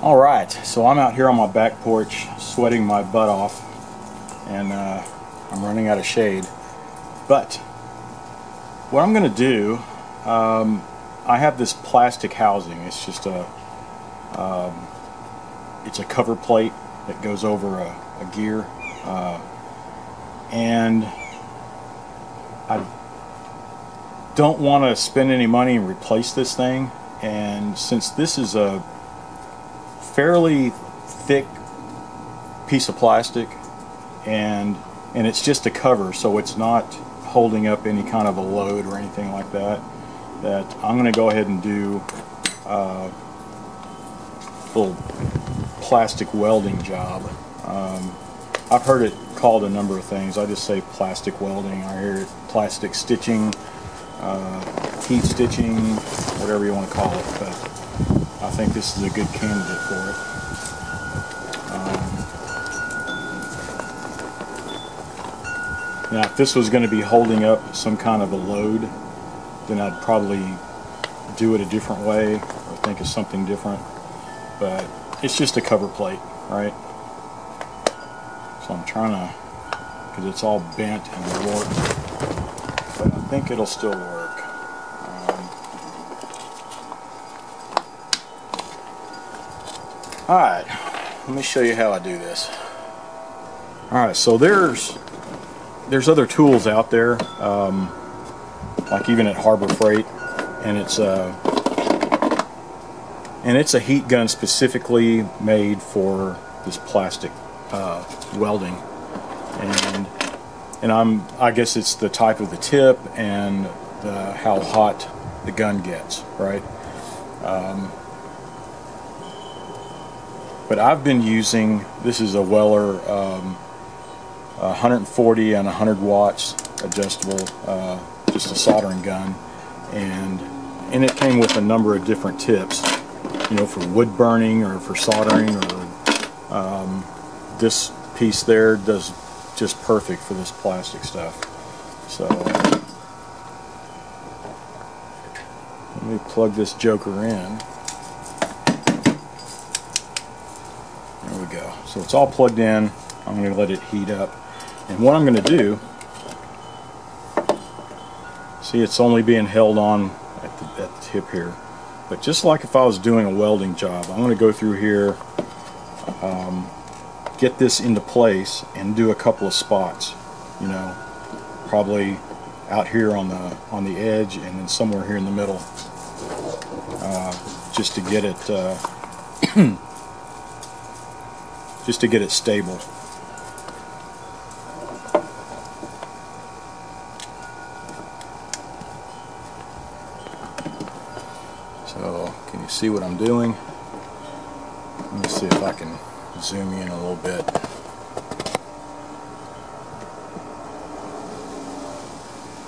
Alright, so I'm out here on my back porch sweating my butt off, and I'm running out of shade. But what I'm going to do, I have this plastic housing. It's just it's a cover plate that goes over a gear, and I don't want to spend any money and replace this thing. And since this is a fairly thick piece of plastic, and it's just a cover, so it's not holding up any kind of a load or anything like that, that I'm going to go ahead and do a little plastic welding job. I've heard it called a number of things. I just say plastic welding. I hear it plastic stitching, heat stitching, whatever you want to call it, but I think this is a good candidate for it. Now, if this was going to be holding up some kind of a load, then I'd probably do it a different way or think of something different. But it's just a cover plate, right? So I'm trying to, because it's all bent and warped, but I think it'll still work. Alright, let me show you how I do this. Alright, so there's other tools out there, like even at Harbor Freight, and it's a heat gun specifically made for this plastic welding, and I guess it's the type of the tip and how hot the gun gets, right? But I've been using, this is a Weller 140 and 100 watts adjustable, just a soldering gun, and it came with a number of different tips, you know, for wood burning or for soldering, or this piece there does just perfect for this plastic stuff. So let me plug this joker in. There we go. So it's all plugged in. I'm going to let it heat up. And what I'm going to do, see, it's only being held on at the tip here. But just like if I was doing a welding job, I'm going to go through here, get this into place, and do a couple of spots. You know, probably out here on the edge, and then somewhere here in the middle, just to get it stable. So, can you see what I'm doing? Let me see if I can zoom in a little bit.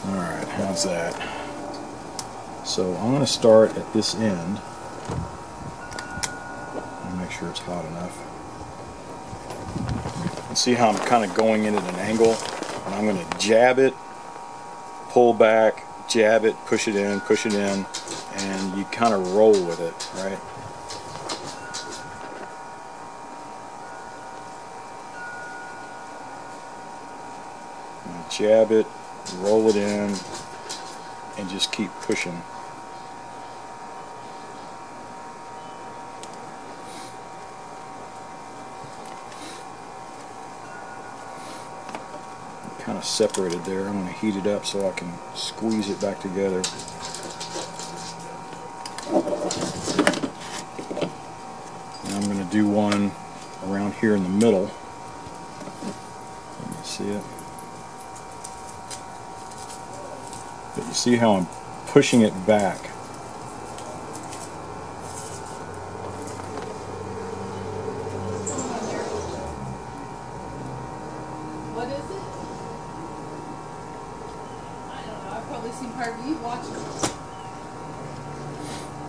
Alright, how's that? So, I'm going to start at this end. Let me make sure it's hot enough. And see how I'm kind of going in at an angle? And I'm going to jab it, pull back, jab it, push it in, and you kind of roll with it, right? And jab it, roll it in, and just keep pushing. Kind of separated there. I'm going to heat it up so I can squeeze it back together. And I'm going to do one around here in the middle. Let me see it. But you see how I'm pushing it back. What is it? I don't know. I've probably seen part of you watching it.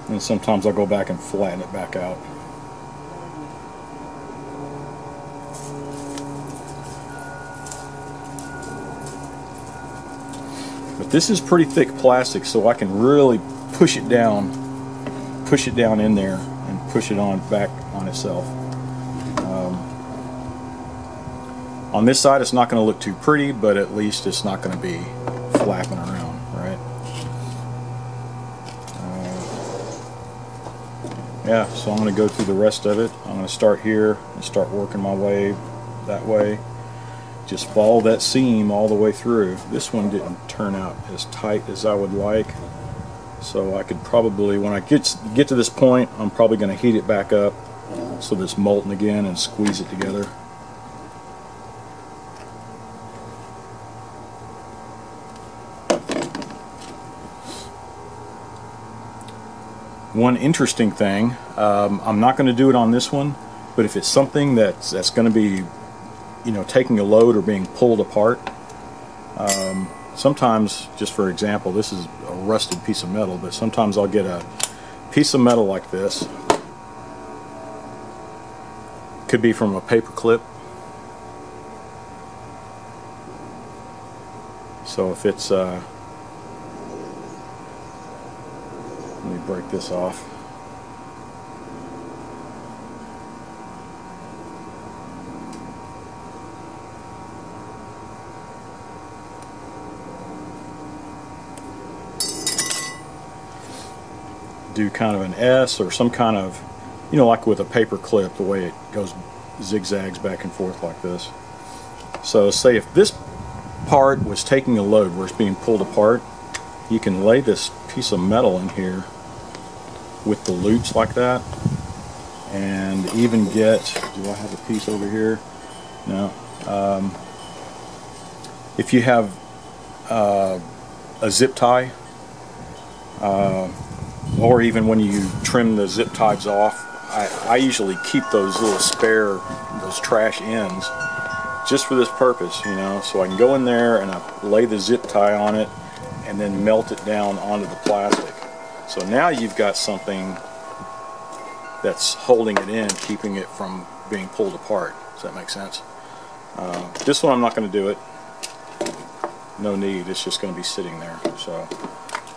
And sometimes I'll go back and flatten it back out. But this is pretty thick plastic, so I can really push it down in there and push it on back on itself. On this side it's not going to look too pretty, but at least it's not going to be flapping around, right? Yeah, so I'm going to go through the rest of it. I'm going to start here and start working my way that way. Just follow that seam all the way through. This one didn't turn out as tight as I would like, so I could probably, when I get to this point, I'm probably going to heat it back up so that it's molten again and squeeze it together. One interesting thing, I'm not going to do it on this one, but if it's something that's going to be, you know, taking a load or being pulled apart, sometimes, just for example, this is a rusted piece of metal, but sometimes I'll get a piece of metal like this. Could be from a paper clip. So if it's let me break this off. Do kind of an S or some kind of, you know, like with a paper clip, the way it goes zigzags back and forth like this. So say if this part was taking a load where it's being pulled apart, you can lay this piece of metal in here with the loops like that, and even get, do I have a piece over here? No. If you have a zip tie, or even when you trim the zip ties off, I usually keep those little spare, those trash ends, just for this purpose, you know, so I can go in there and I lay the zip tie on it and then melt it down onto the plastic. So now you've got something that's holding it in, keeping it from being pulled apart. Does that make sense? This one I'm not going to do it. No need, it's just going to be sitting there. So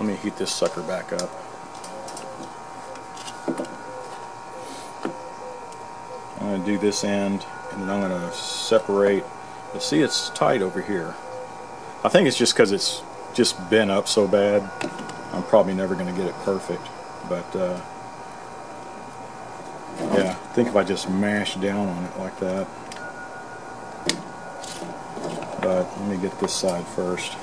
let me heat this sucker back up. I'm going to do this end, and then I'm going to separate. You see, it's tight over here. I think it's just because it's just bent up so bad. I'm probably never going to get it perfect, but yeah, I think if I just mash down on it like that. But let me get this side first.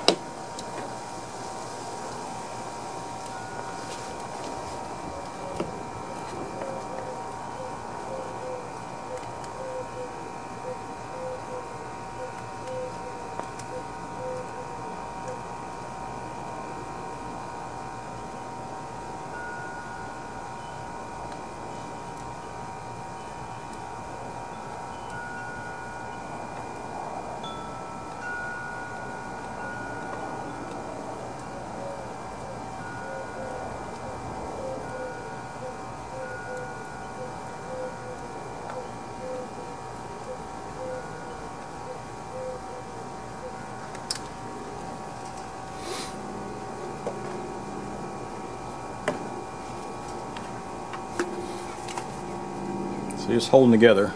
See, it's holding together.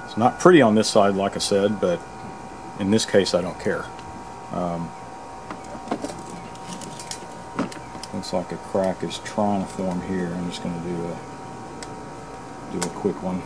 It's not pretty on this side, like I said, but in this case I don't care. Looks like a crack is trying to form here. I'm just going to do a quick one.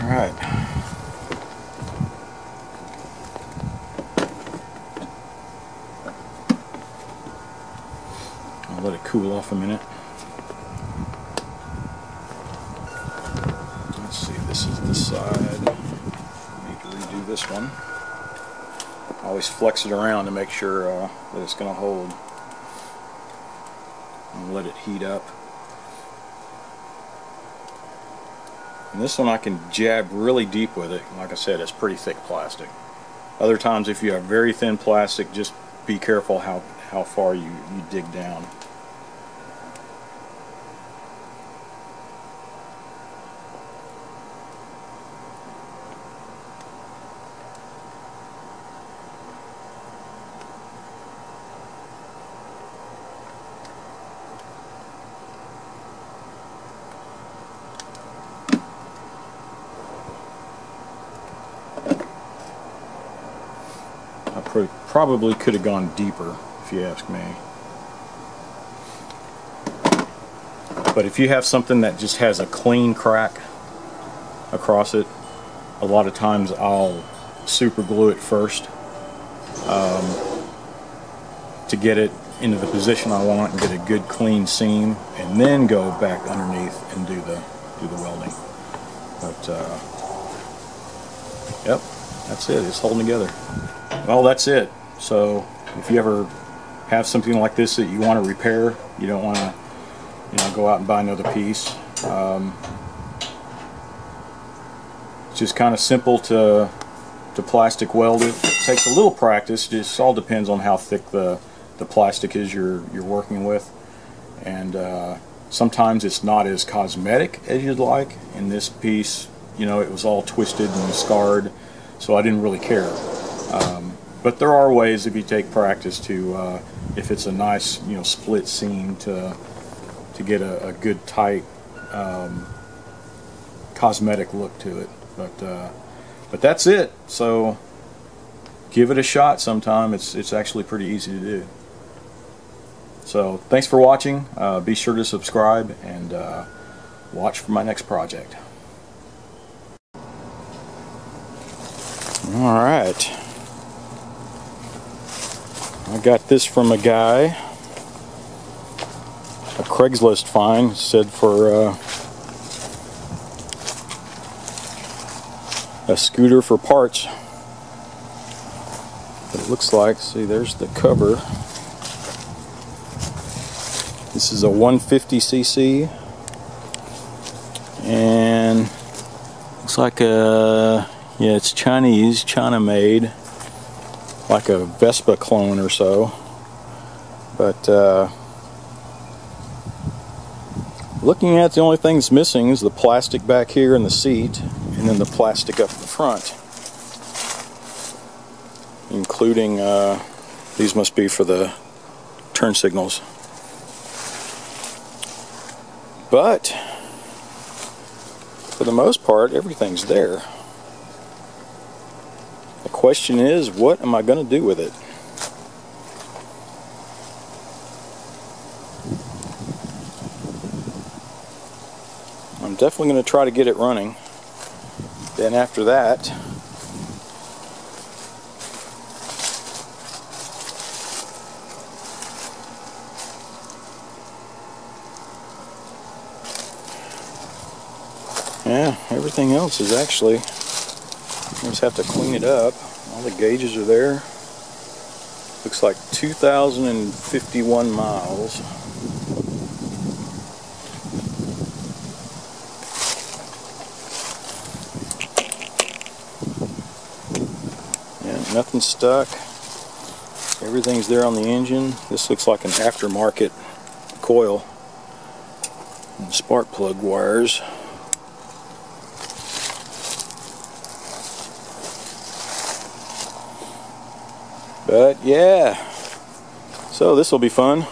Alright. I'll let it cool off a minute. Let's see, this is the side. Need to redo this one. I always flex it around to make sure that it's going to hold. And let it heat up. And this one I can jab really deep with it. Like I said, it's pretty thick plastic. Other times if you have very thin plastic, just be careful how far you dig down. I probably could have gone deeper, if you ask me. But if you have something that just has a clean crack across it, a lot of times I'll super glue it first to get it into the position I want and get a good clean seam, and then go back underneath and do the welding. But yep, that's it. It's holding together. Well, that's it. So if you ever have something like this that you want to repair, you don't want to, go out and buy another piece. It's just kind of simple to plastic weld it. It takes a little practice. Just all depends on how thick the plastic is you're working with, and sometimes it's not as cosmetic as you'd like. In this piece, it was all twisted and scarred, so I didn't really care. But there are ways, if you take practice, to if it's a nice split seam, to get a good tight cosmetic look to it. But that's it. So give it a shot sometime. It's actually pretty easy to do. So thanks for watching. Be sure to subscribe and watch for my next project. Alright, I got this from a guy, a Craigslist find. Said for a scooter for parts. It looks like, see, there's the cover. This is a 150cc, and looks like a, yeah, it's Chinese, China made, like a Vespa clone or so. But looking at it, the only thing that's missing is the plastic back here in the seat, and then the plastic up the front, including these must be for the turn signals. But for the most part, everything's there. The question is, what am I going to do with it? I'm definitely going to try to get it running. Then after that, yeah, everything else is actually, I just have to clean it up. All the gauges are there. Looks like 2,051 miles. Yeah, nothing stuck. Everything's there on the engine. This looks like an aftermarket coil and spark plug wires. But yeah, so this will be fun.